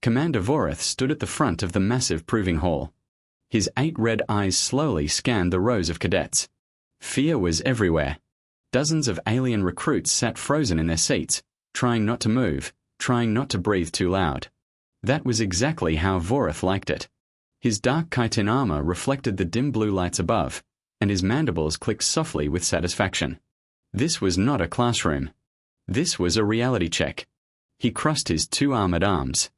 Commander Vorith stood at the front of the massive proving hall. His 8 red eyes slowly scanned the rows of cadets. Fear was everywhere. Dozens of alien recruits sat frozen in their seats, trying not to move, trying not to breathe too loud. That was exactly how Vorith liked it. His dark chitin armor reflected the dim blue lights above, and his mandibles clicked softly with satisfaction. This was not a classroom. This was a reality check. He crossed his 2 armored arms.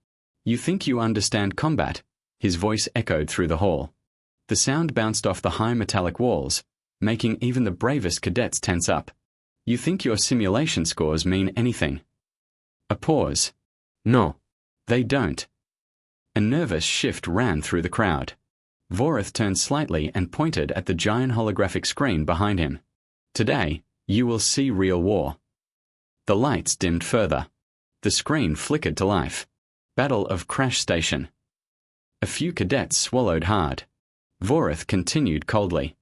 "You think you understand combat?" His voice echoed through the hall. The sound bounced off the high metallic walls, making even the bravest cadets tense up. "You think your simulation scores mean anything?" A pause. "No, they don't." A nervous shift ran through the crowd. Vorith turned slightly and pointed at the giant holographic screen behind him. "Today, you will see real war." The lights dimmed further. The screen flickered to life. Battle of Crash Station. A few cadets swallowed hard. Vorith continued coldly.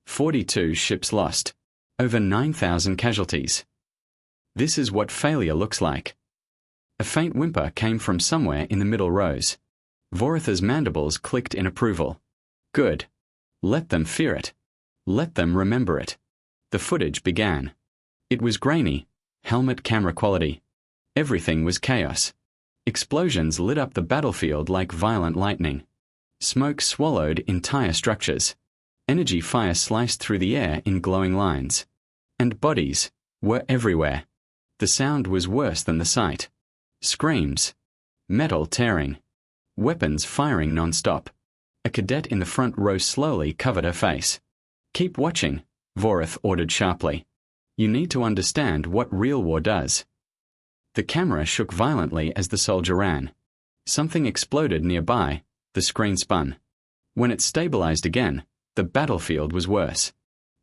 42 ships lost. Over 9,000 casualties. This is what failure looks like. A faint whimper came from somewhere in the middle rows. Vorith's mandibles clicked in approval. Good. Let them fear it. Let them remember it. The footage began. It was grainy, helmet camera quality. Everything was chaos. Explosions lit up the battlefield like violent lightning. Smoke swallowed entire structures. Energy fire sliced through the air in glowing lines. And bodies were everywhere. The sound was worse than the sight. Screams. Metal tearing. Weapons firing non-stop. A cadet in the front row slowly covered her face. "Keep watching," Vorith ordered sharply. "You need to understand what real war does." The camera shook violently as the soldier ran. Something exploded nearby. The screen spun. When it stabilized again, the battlefield was worse.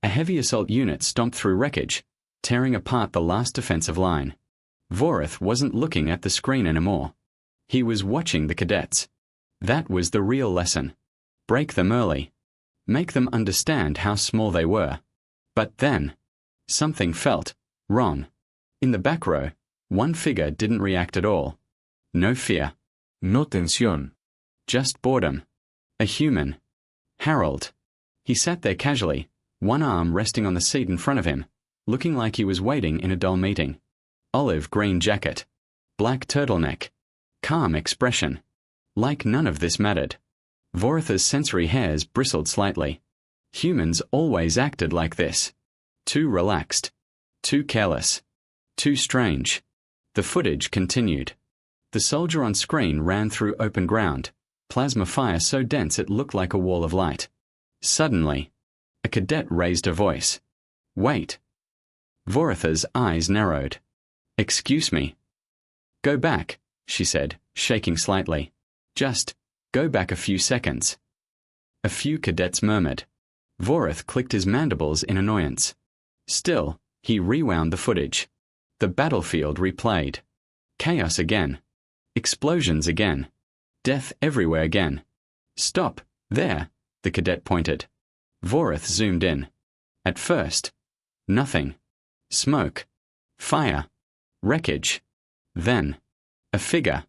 A heavy assault unit stomped through wreckage, tearing apart the last defensive line. Vorith wasn't looking at the screen anymore. He was watching the cadets. That was the real lesson. Break them early. Make them understand how small they were. But then, something felt wrong. In the back row, one figure didn't react at all. No fear. No tensión. Just boredom. A human. Harold. He sat there casually, one arm resting on the seat in front of him, looking like he was waiting in a dull meeting. Olive green jacket. Black turtleneck. Calm expression. Like none of this mattered. Vorith's sensory hairs bristled slightly. Humans always acted like this. Too relaxed. Too careless. Too strange. The footage continued. The soldier on screen ran through open ground, plasma fire so dense it looked like a wall of light. Suddenly, a cadet raised her voice. "Wait." Vorith's eyes narrowed. "Excuse me." "Go back," she said, shaking slightly. "Just go back a few seconds." A few cadets murmured. Vorith clicked his mandibles in annoyance. Still, he rewound the footage. The battlefield replayed. Chaos again. Explosions again. Death everywhere again. "Stop, there," the cadet pointed. Vorith zoomed in. At first, nothing. Smoke. Fire. Wreckage. Then, a figure.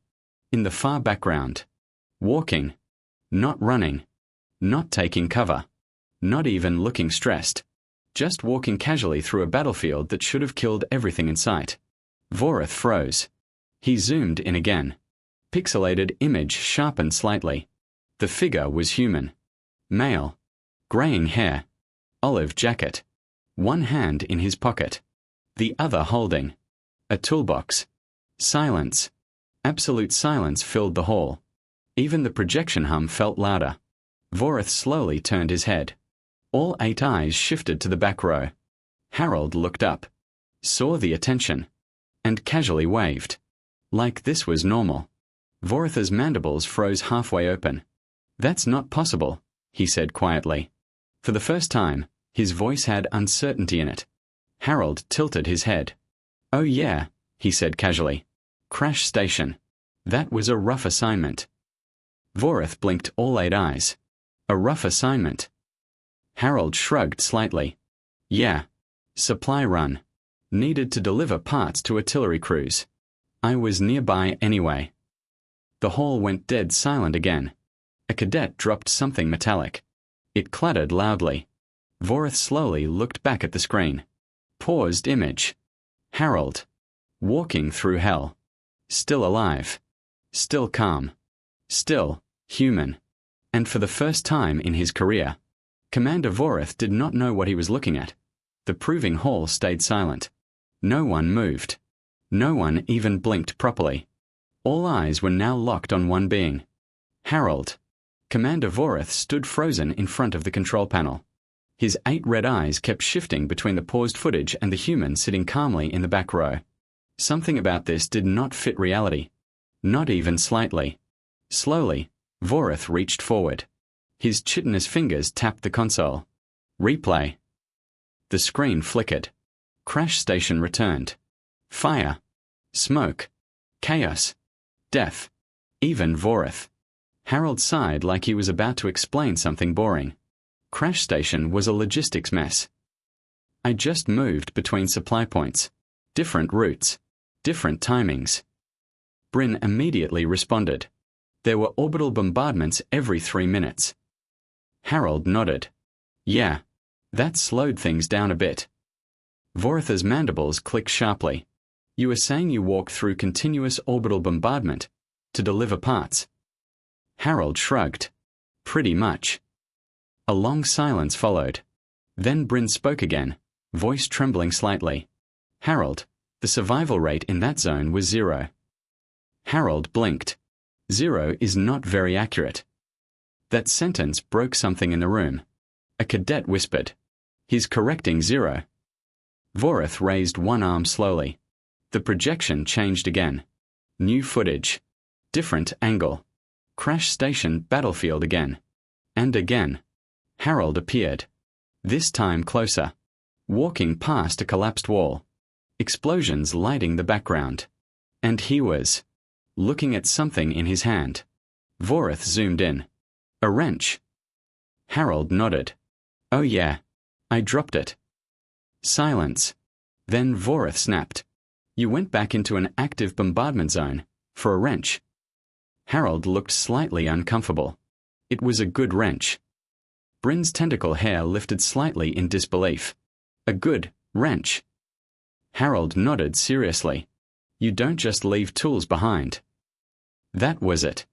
In the far background. Walking. Not running. Not taking cover. Not even looking stressed. Just walking casually through a battlefield that should have killed everything in sight. Vorith froze. He zoomed in again. Pixelated image sharpened slightly. The figure was human. Male. Graying hair. Olive jacket. One hand in his pocket. The other holding a toolbox. Silence. Absolute silence filled the hall. Even the projection hum felt louder. Vorith slowly turned his head. All 8 eyes shifted to the back row. Harold looked up, saw the attention, and casually waved. Like this was normal. Vorith's mandibles froze halfway open. "That's not possible," he said quietly. For the first time, his voice had uncertainty in it. Harold tilted his head. "Oh yeah," he said casually. "Crash station. That was a rough assignment." Vorith blinked all 8 eyes. A rough assignment. Harold shrugged slightly. "Yeah. Supply run. Needed to deliver parts to artillery crews. I was nearby anyway." The hall went dead silent again. A cadet dropped something metallic. It clattered loudly. Vorith slowly looked back at the screen. Paused image. Harold. Walking through hell. Still alive. Still calm. Still human. And for the first time in his career, Commander Vorith did not know what he was looking at. The proving hall stayed silent. No one moved. No one even blinked properly. All eyes were now locked on one being. Harold. Commander Vorith stood frozen in front of the control panel. His 8 red eyes kept shifting between the paused footage and the human sitting calmly in the back row. Something about this did not fit reality. Not even slightly. Slowly, Vorith reached forward. His chitinous fingers tapped the console. Replay. The screen flickered. Crash station returned. Fire. Smoke. Chaos. Death. Even Vorith. Harold sighed like he was about to explain something boring. Crash station was a logistics mess. I just moved between supply points. Different routes. Different timings. Bryn immediately responded. There were orbital bombardments every 3 minutes. Harold nodded. Yeah. That slowed things down a bit. Vorith's mandibles clicked sharply. You were saying you walked through continuous orbital bombardment to deliver parts. Harold shrugged. Pretty much. A long silence followed. Then Bryn spoke again, voice trembling slightly. Harold, the survival rate in that zone was 0. Harold blinked. 0 is not very accurate. That sentence broke something in the room. A cadet whispered. He's correcting 0. Vorith raised one arm slowly. The projection changed again. New footage. Different angle. Crash station battlefield again. And again. Harold appeared. This time closer. Walking past a collapsed wall. Explosions lighting the background. And he was looking at something in his hand. Vorith zoomed in. A wrench. Harold nodded. Oh yeah. I dropped it. Silence. Then Vorith snapped. You went back into an active bombardment zone, for a wrench. Harold looked slightly uncomfortable. It was a good wrench. Bryn's tentacle hair lifted slightly in disbelief. A good wrench. Harold nodded seriously. You don't just leave tools behind. That was it.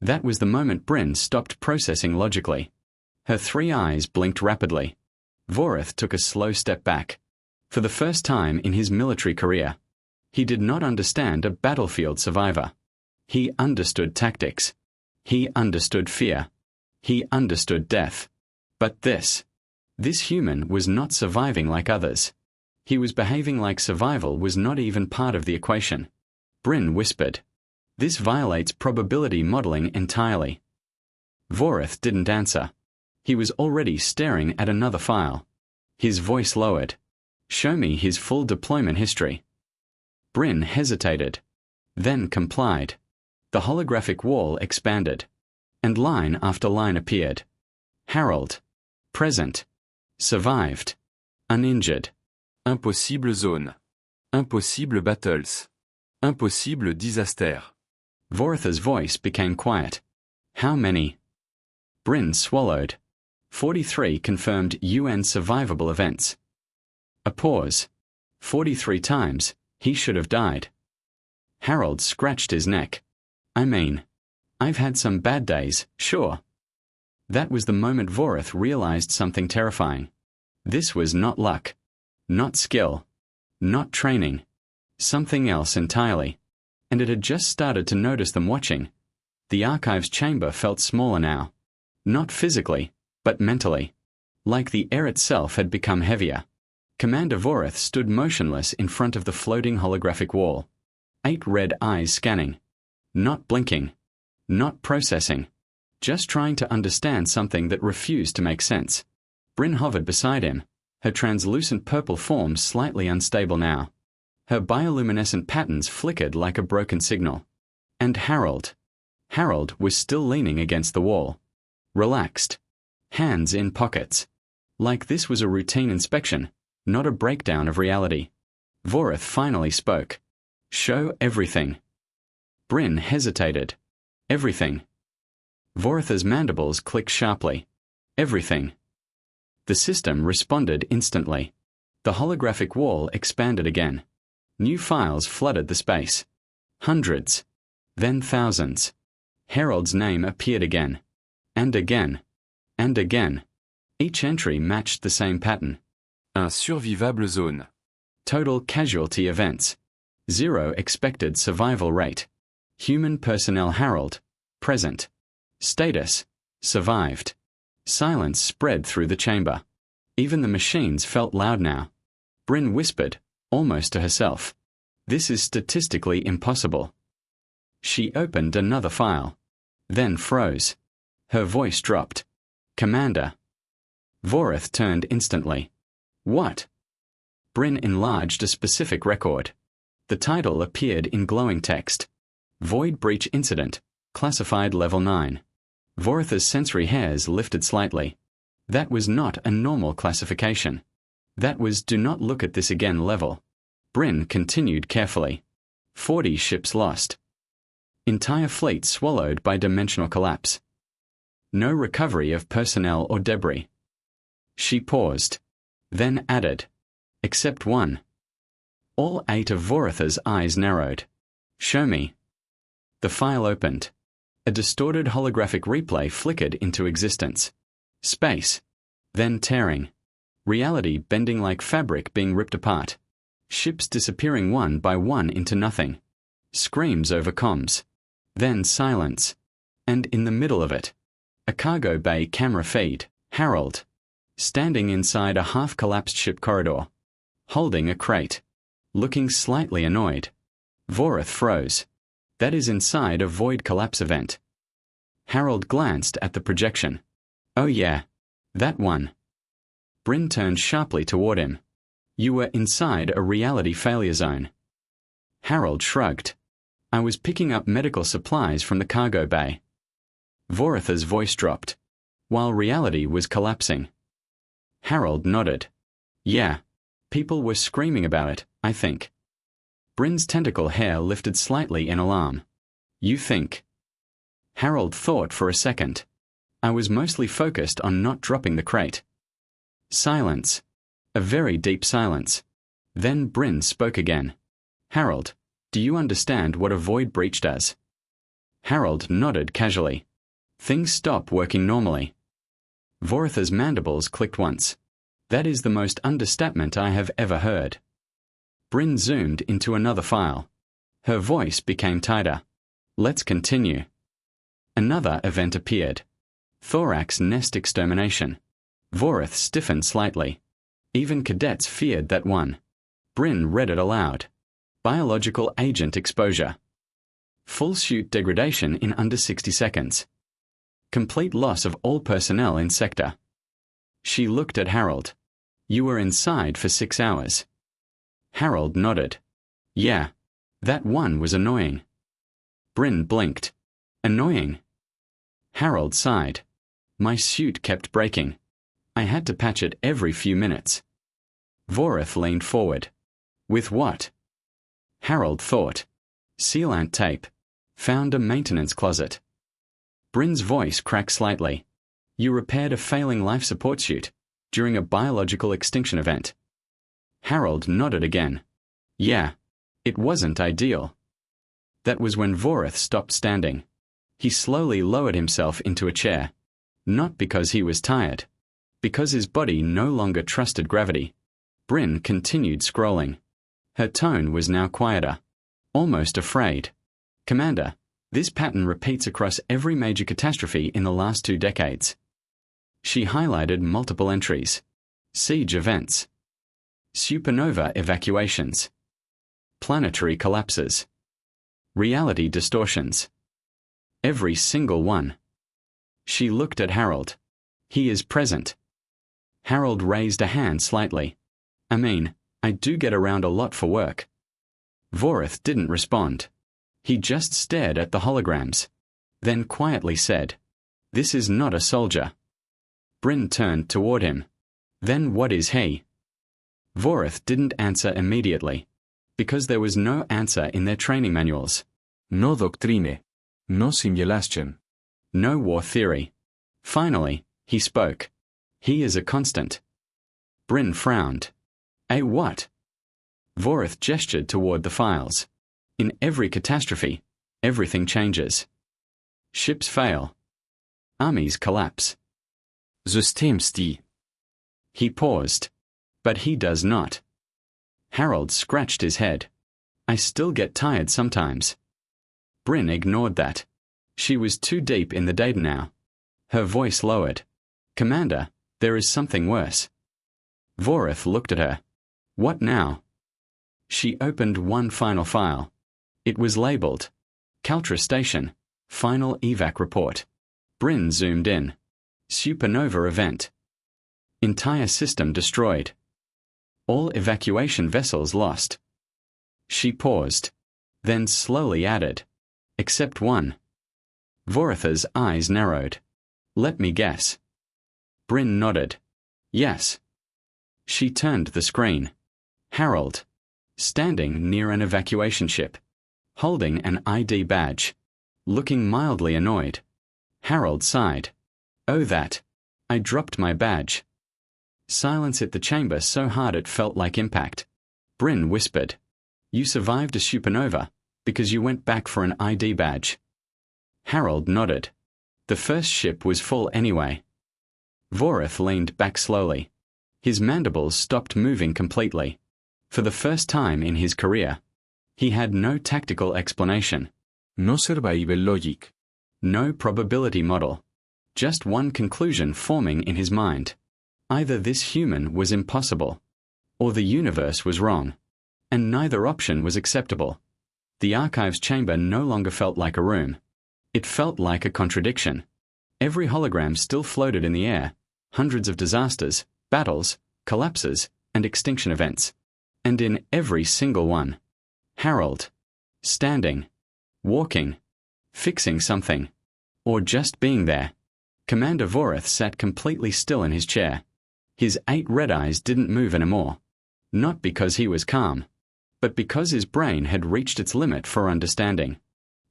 That was the moment Bryn stopped processing logically. Her 3 eyes blinked rapidly. Vorith took a slow step back. For the first time in his military career, he did not understand a battlefield survivor. He understood tactics. He understood fear. He understood death. But this human was not surviving like others. He was behaving like survival was not even part of the equation. Bryn whispered. This violates probability modeling entirely. Vorith didn't answer. He was already staring at another file. His voice lowered. Show me his full deployment history. Bryn hesitated. Then complied. The holographic wall expanded. And line after line appeared. Harold. Present. Survived. Uninjured. Impossible zone. Impossible battles. Impossible disaster. Vorith's voice became quiet. How many? Bryn swallowed. 43 confirmed UN survivable events. A pause. 43 times, he should have died. Harold scratched his neck. I mean, I've had some bad days, sure. That was the moment Vorith realized something terrifying. This was not luck. Not skill. Not training. Something else entirely. And it had just started to notice them watching. The archives chamber felt smaller now. Not physically, but mentally. Like the air itself had become heavier. Commander Vorith stood motionless in front of the floating holographic wall. 8 red eyes scanning. Not blinking. Not processing. Just trying to understand something that refused to make sense. Bryn hovered beside him, her translucent purple form slightly unstable now. Her bioluminescent patterns flickered like a broken signal. And Harold. Harold was still leaning against the wall. Relaxed. Hands in pockets. Like this was a routine inspection, not a breakdown of reality. Vorith finally spoke. Show everything. Bryn hesitated. Everything. Voritha's mandibles clicked sharply. Everything. The system responded instantly. The holographic wall expanded again. New files flooded the space. Hundreds. Then thousands. Harold's name appeared again. And again. And again. Each entry matched the same pattern. Un survivable zone. Total casualty events. 0 expected survival rate. Human personnel Harold. Present. Status. Survived. Silence spread through the chamber. Even the machines felt loud now. Bryn whispered, almost to herself. This is statistically impossible. She opened another file. Then froze. Her voice dropped. Commander. Vorith turned instantly. What? Bryn enlarged a specific record. The title appeared in glowing text. Void Breach Incident. Classified Level 9. Voritha's sensory hairs lifted slightly. That was not a normal classification. That was do not look at this again level. Bryn continued carefully. 40 ships lost. Entire fleet swallowed by dimensional collapse. No recovery of personnel or debris. She paused. Then added. Except one. All 8 of Voritha's eyes narrowed. Show me. The file opened. A distorted holographic replay flickered into existence. Space. Then tearing. Reality bending like fabric being ripped apart. Ships disappearing one by one into nothing. Screams over comms. Then silence. And in the middle of it, a cargo bay camera feed. Harold. Standing inside a half-collapsed ship corridor. Holding a crate. Looking slightly annoyed. Vorith froze. That is inside a void collapse event. Harold glanced at the projection. Oh yeah. That one. Bryn turned sharply toward him. You were inside a reality failure zone. Harold shrugged. I was picking up medical supplies from the cargo bay. Voritha's voice dropped. While reality was collapsing. Harold nodded. Yeah. People were screaming about it, I think. Bryn's tentacle hair lifted slightly in alarm. You think? Harold thought for a second. I was mostly focused on not dropping the crate. Silence. A very deep silence. Then Bryn spoke again. Harold, do you understand what a void breach does? Harold nodded casually. Things stop working normally. Voritha's mandibles clicked once. That is the most understatement I have ever heard. Bryn zoomed into another file. Her voice became tighter. Let's continue. Another event appeared. Thorax nest extermination. Vorith stiffened slightly. Even cadets feared that one. Bryn read it aloud. Biological agent exposure. Full suit degradation in under 60 seconds. Complete loss of all personnel in sector. She looked at Harold. You were inside for 6 hours. Harold nodded. Yeah. That one was annoying. Bryn blinked. Annoying? Harold sighed. My suit kept breaking. I had to patch it every few minutes. Vorith leaned forward. With what? Harold thought. Sealant tape. Found a maintenance closet. Bryn's voice cracked slightly. You repaired a failing life support suit during a biological extinction event. Harold nodded again. Yeah. It wasn't ideal. That was when Vorith stopped standing. He slowly lowered himself into a chair. Not because he was tired. Because his body no longer trusted gravity. Bryn continued scrolling. Her tone was now quieter. Almost afraid. Commander, this pattern repeats across every major catastrophe in the last 2 decades. She highlighted multiple entries. Siege events. Supernova evacuations. Planetary collapses. Reality distortions. Every single one. She looked at Harold. He is present. Harold raised a hand slightly. I do get around a lot for work. Vorith didn't respond. He just stared at the holograms. Then quietly said, This is not a soldier. Bryn turned toward him. Then what is he? Vorith didn't answer immediately. Because there was no answer in their training manuals. No doctrine. No simulation. No war theory. Finally, he spoke. He is a constant. Bryn frowned. A what? Vorith gestured toward the files. In every catastrophe, everything changes. Ships fail. Armies collapse. Systems die. He paused. But he does not. Harold scratched his head. I still get tired sometimes. Bryn ignored that. She was too deep in the data now. Her voice lowered. Commander, there is something worse. Vorith looked at her. What now? She opened one final file. It was labeled Caltra Station, Final Evac Report. Bryn zoomed in. Supernova event. Entire system destroyed. All evacuation vessels lost. She paused, then slowly added, except one. Vorith's eyes narrowed. Let me guess. Bryn nodded. Yes. She turned the screen. Harold, standing near an evacuation ship, holding an ID badge, looking mildly annoyed. Harold sighed. Oh that. I dropped my badge. Silence hit the chamber so hard it felt like impact. Bryn whispered. You survived a supernova because you went back for an ID badge. Harold nodded. The first ship was full anyway. Vorith leaned back slowly. His mandibles stopped moving completely. For the first time in his career, he had no tactical explanation. No survival logic. No probability model. Just one conclusion forming in his mind. Either this human was impossible, or the universe was wrong, and neither option was acceptable. The archives chamber no longer felt like a room. It felt like a contradiction. Every hologram still floated in the air, hundreds of disasters, battles, collapses, and extinction events. And in every single one, Harold, standing, walking, fixing something, or just being there. Commander Vorith sat completely still in his chair. His 8 red eyes didn't move anymore. Not because he was calm, but because his brain had reached its limit for understanding.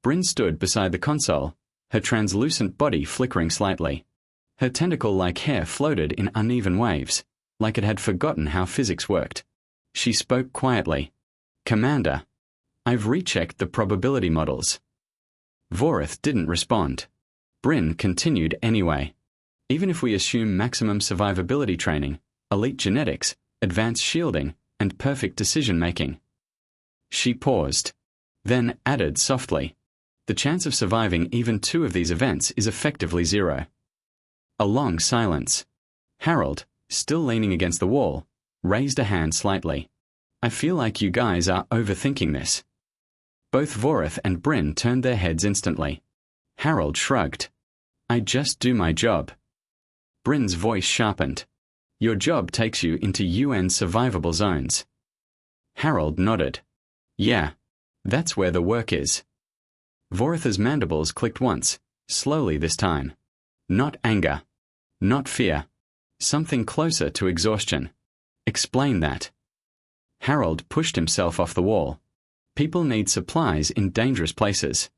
Bryn stood beside the console, her translucent body flickering slightly. Her tentacle-like hair floated in uneven waves, like it had forgotten how physics worked. She spoke quietly. Commander, I've rechecked the probability models. Vorith didn't respond. Bryn continued anyway. Even if we assume maximum survivability training, elite genetics, advanced shielding, and perfect decision-making. She paused, then added softly, the chance of surviving even 2 of these events is effectively 0. A long silence. Harold, still leaning against the wall, raised a hand slightly. I feel like you guys are overthinking this. Both Vorith and Bryn turned their heads instantly. Harold shrugged. I just do my job. Bryn's voice sharpened. Your job takes you into UN survivable zones. Harold nodded. Yeah, that's where the work is. Vorith's mandibles clicked once, slowly this time. Not anger. Not fear. Something closer to exhaustion. Explain that. Harold pushed himself off the wall. People need supplies in dangerous places.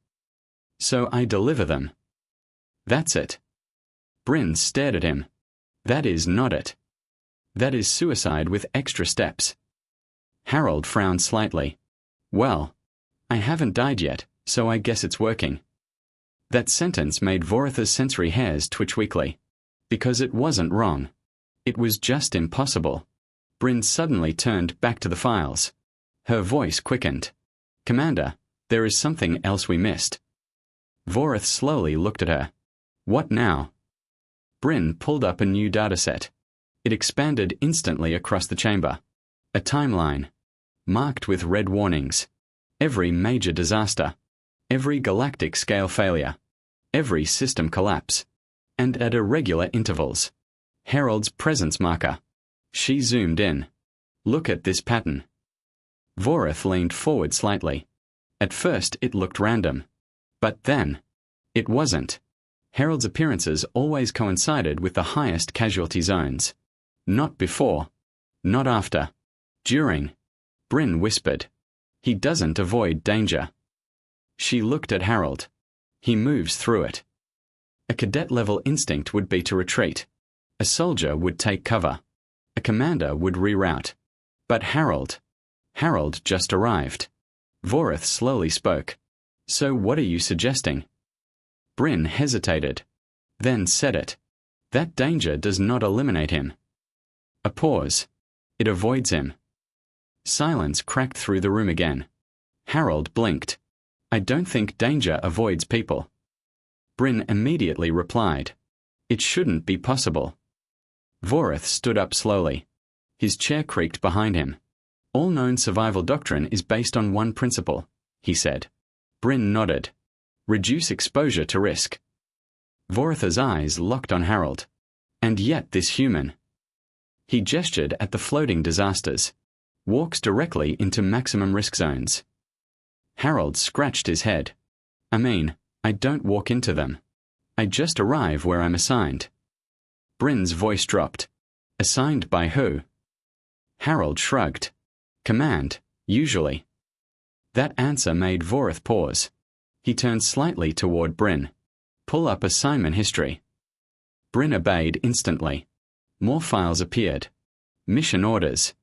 So I deliver them. That's it. Bryn stared at him. That is not it. That is suicide with extra steps. Harold frowned slightly. Well, I haven't died yet, so I guess it's working. That sentence made Vorith's sensory hairs twitch weakly. Because it wasn't wrong. It was just impossible. Bryn suddenly turned back to the files. Her voice quickened. Commander, there is something else we missed. Vorith slowly looked at her. What now? Bryn pulled up a new dataset. It expanded instantly across the chamber. A timeline, marked with red warnings. Every major disaster. Every galactic scale failure. Every system collapse. And at irregular intervals. Harold's presence marker. She zoomed in. Look at this pattern. Vorith leaned forward slightly. At first it looked random. But then, it wasn't. Harold's appearances always coincided with the highest casualty zones. Not before. Not after. During. Bryn whispered. He doesn't avoid danger. She looked at Harold. He moves through it. A cadet-level instinct would be to retreat. A soldier would take cover. A commander would reroute. But Harold just arrived. Vorith slowly spoke. So what are you suggesting? Bryn hesitated. Then said it. That danger does not eliminate him. A pause. It avoids him. Silence cracked through the room again. Harold blinked. I don't think danger avoids people. Bryn immediately replied. It shouldn't be possible. Vorith stood up slowly. His chair creaked behind him. All known survival doctrine is based on one principle, he said. Bryn nodded. Reduce exposure to risk. Vorith's eyes locked on Harold. And yet this human. He gestured at the floating disasters. Walks directly into maximum risk zones. Harold scratched his head. I don't walk into them. I just arrive where I'm assigned. Bryn's voice dropped. Assigned by who? Harold shrugged. Command, usually. That answer made Vorith pause. He turned slightly toward Bryn. Pull up assignment history. Bryn obeyed instantly. More files appeared. Mission orders.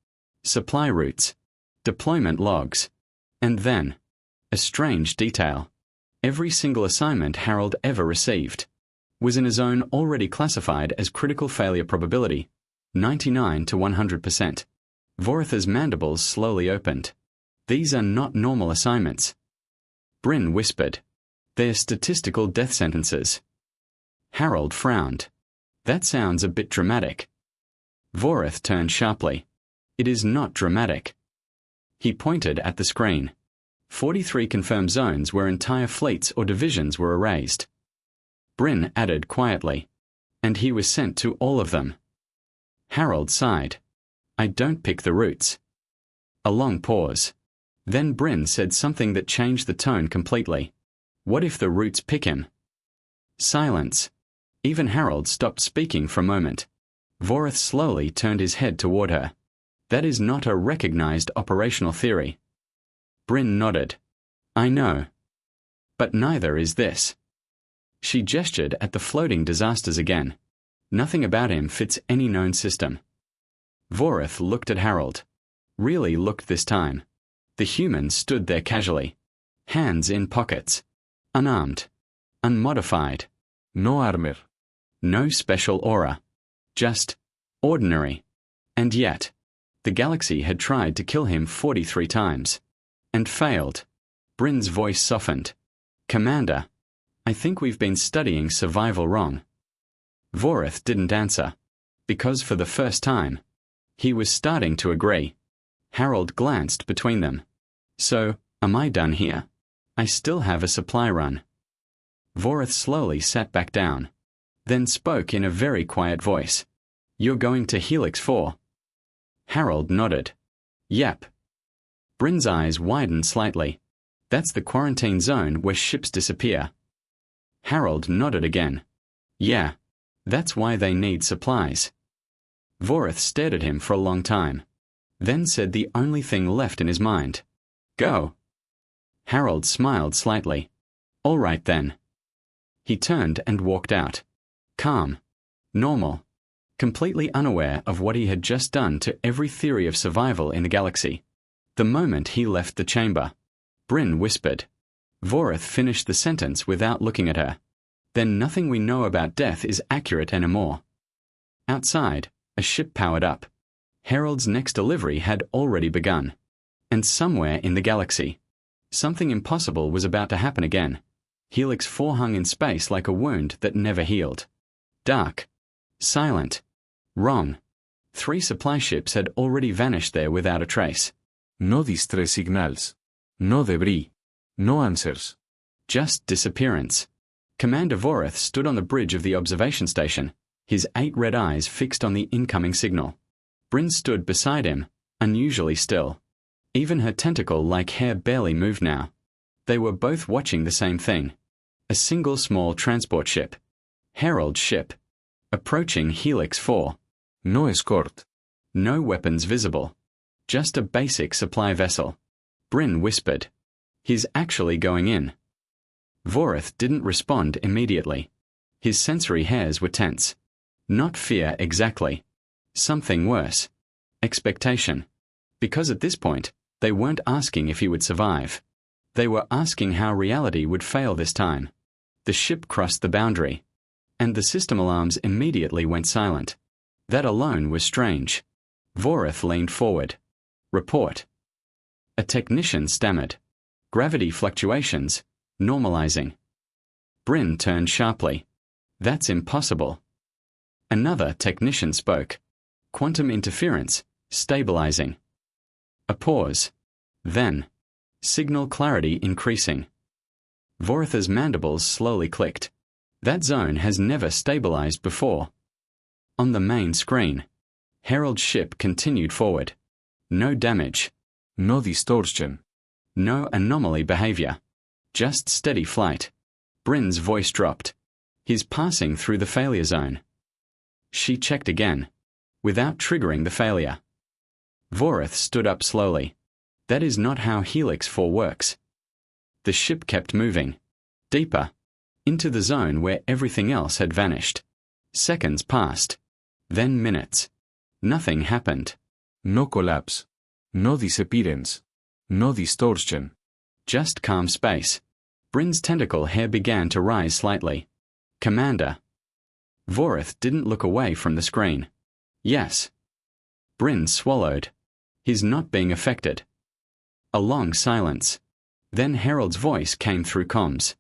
Supply routes. Deployment logs. And then, a strange detail. Every single assignment Harold ever received was in a zone already classified as critical failure probability, 99 to 100%. Vorith's mandibles slowly opened. These are not normal assignments. Bryn whispered. They're statistical death sentences. Harold frowned. That sounds a bit dramatic. Vorith turned sharply. It is not dramatic. He pointed at the screen. 43 confirmed zones where entire fleets or divisions were erased. Bryn added quietly. And he was sent to all of them. Harold sighed. I don't pick the routes. A long pause. Then Bryn said something that changed the tone completely. What if the routes pick him? Silence. Even Harold stopped speaking for a moment. Vorith slowly turned his head toward her. That is not a recognized operational theory. Bryn nodded. I know. But neither is this. She gestured at the floating disasters again. Nothing about him fits any known system. Vorith looked at Harold. Really looked this time. The human stood there casually. Hands in pockets. Unarmed. Unmodified. No armor. No special aura. Just ordinary. And yet, the galaxy had tried to kill him 43 times. And failed. Bryn's voice softened. Commander, I think we've been studying survival wrong. Vorith didn't answer. Because for the first time, he was starting to agree. Harold glanced between them. So, am I done here? I still have a supply run. Vorith slowly sat back down. Then spoke in a very quiet voice. You're going to Helix 4. Harold nodded. Yep. Bryn's eyes widened slightly. That's the quarantine zone where ships disappear. Harold nodded again. Yeah. That's why they need supplies. Vorith stared at him for a long time. Then said the only thing left in his mind. Go. Harold smiled slightly. All right then. He turned and walked out. Calm. Normal. Completely unaware of what he had just done to every theory of survival in the galaxy. The moment he left the chamber, Bryn whispered. Vorith finished the sentence without looking at her. Then nothing we know about death is accurate anymore. Outside, a ship powered up. Harold's next delivery had already begun. And somewhere in the galaxy, something impossible was about to happen again. Helix 4 hung in space like a wound that never healed. Dark. Silent. Wrong. 3 supply ships had already vanished there without a trace. No distress signals. No debris. No answers. Just disappearance. Commander Vorith stood on the bridge of the observation station, his 8 red eyes fixed on the incoming signal. Bryn stood beside him, unusually still. Even her tentacle-like hair barely moved now. They were both watching the same thing. A single small transport ship. Harold's ship. Approaching Helix 4. No escort. No weapons visible. Just a basic supply vessel. Bryn whispered. He's actually going in. Vorith didn't respond immediately. His sensory hairs were tense. Not fear exactly. Something worse. Expectation. Because at this point, they weren't asking if he would survive. They were asking how reality would fail this time. The ship crossed the boundary, and the system alarms immediately went silent. That alone was strange. Vorith leaned forward. Report. A technician stammered. Gravity fluctuations, normalizing. Bryn turned sharply. That's impossible. Another technician spoke. Quantum interference, stabilizing. A pause. Then, signal clarity increasing. Vorith's mandibles slowly clicked. That zone has never stabilized before. On the main screen, Herald's ship continued forward. No damage. No distortion. No anomaly behavior. Just steady flight. Bryn's voice dropped. He's passing through the failure zone. She checked again, without triggering the failure. Vorith stood up slowly. That is not how Helix 4 works. The ship kept moving. Deeper. Into the zone where everything else had vanished. Seconds passed. Then minutes. Nothing happened. No collapse. No disappearance. No distortion. Just calm space. Bryn's tentacle hair began to rise slightly. Commander. Vorith didn't look away from the screen. Yes. Bryn swallowed. He's not being affected. A long silence. Then Herald's voice came through comms.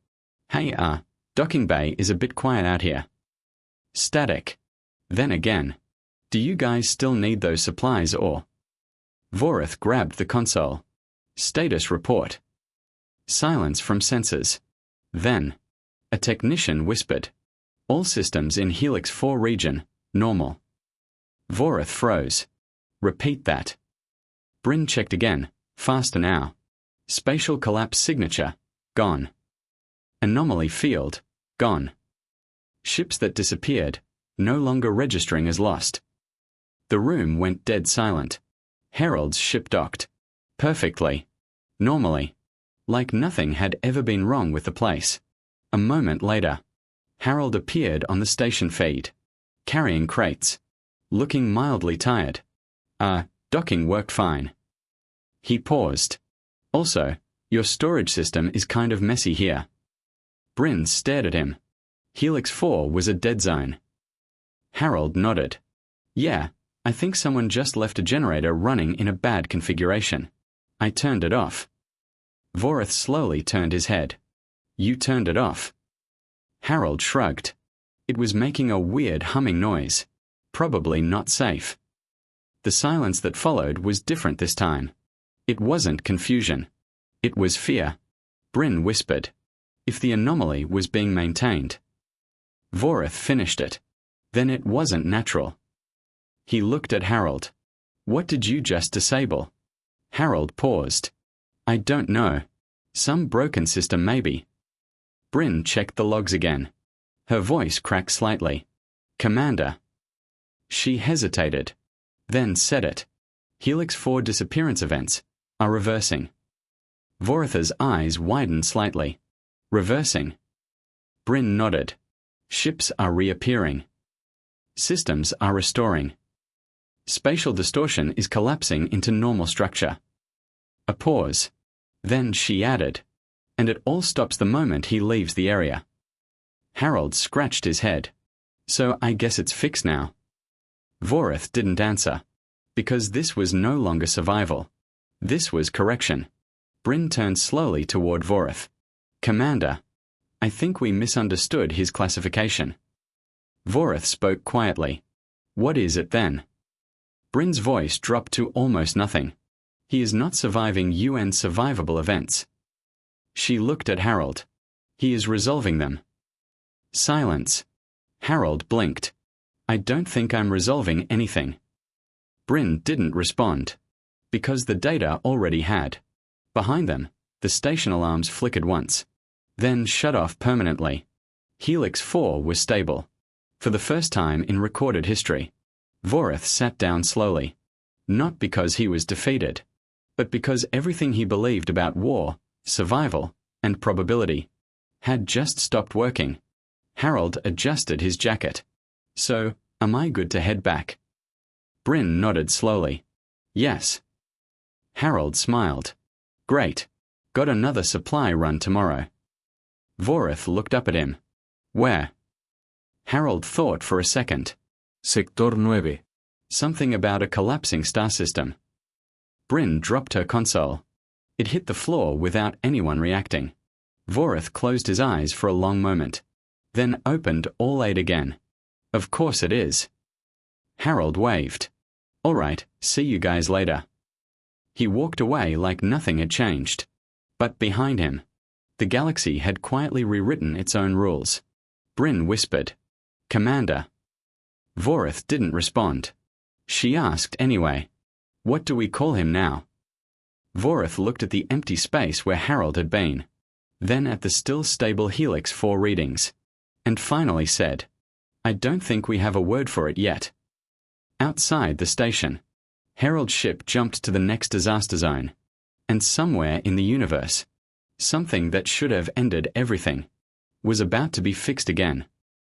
Hey, docking bay is a bit quiet out here. Static. Then again. Do you guys still need those supplies or? Vorith grabbed the console. Status report. Silence from sensors. Then, a technician whispered. All systems in Helix 4 region, normal. Vorith froze. Repeat that. Bryn checked again, faster now. Spatial collapse signature, gone. Anomaly field, gone. Ships that disappeared, no longer registering as lost. The room went dead silent. Herald's ship docked. Perfectly. Normally. Like nothing had ever been wrong with the place. A moment later, Harold appeared on the station feed, carrying crates, looking mildly tired. Docking worked fine. He paused. Also, your storage system is kind of messy here. Bryn stared at him. Helix 4 was a dead zone. Harold nodded. Yeah, I think someone just left a generator running in a bad configuration. I turned it off. Vorith slowly turned his head. You turned it off. Harold shrugged. It was making a weird humming noise. Probably not safe. The silence that followed was different this time. It wasn't confusion. It was fear. Bryn whispered. If the anomaly was being maintained. Vorith finished it. Then it wasn't natural. He looked at Harold. What did you just disable? Harold paused. I don't know. Some broken system maybe. Bryn checked the logs again. Her voice cracked slightly. Commander. She hesitated. Then said it. Helix 4 disappearance events are reversing. Vorith's eyes widened slightly. Reversing. Bryn nodded. Ships are reappearing. Systems are restoring. Spatial distortion is collapsing into normal structure. A pause. Then she added. And it all stops the moment he leaves the area. Harold scratched his head. So I guess it's fixed now. Vorith didn't answer. Because this was no longer survival. This was correction. Bryn turned slowly toward Vorith. Commander. I think we misunderstood his classification. Vorith spoke quietly. What is it then? Bryn's voice dropped to almost nothing. He is not surviving UN survivable events. She looked at Harold. He is resolving them. Silence. Harold blinked. I don't think I'm resolving anything. Bryn didn't respond. Because the data already had. Behind them, the station alarms flickered once. Then shut off permanently. Helix 4 was stable. For the first time in recorded history. Vorith sat down slowly. Not because he was defeated. But because everything he believed about war, survival, and probability had just stopped working. Harold adjusted his jacket. So, am I good to head back? Bryn nodded slowly. Yes. Harold smiled. Great. Got another supply run tomorrow. Vorith looked up at him. Where? Harold thought for a second. Sector 9. Something about a collapsing star system. Bryn dropped her console. It hit the floor without anyone reacting. Vorith closed his eyes for a long moment, then opened all 8 again. Of course it is. Harold waved. All right, see you guys later. He walked away like nothing had changed. But behind him, the galaxy had quietly rewritten its own rules. Bryn whispered, Commander. Vorith didn't respond. She asked anyway, what do we call him now? Vorith looked at the empty space where Harold had been, then at the still stable Helix 4 readings, and finally said, I don't think we have a word for it yet. Outside the station, Harold's ship jumped to the next disaster zone, and somewhere in the universe, something that should have ended everything was about to be fixed again.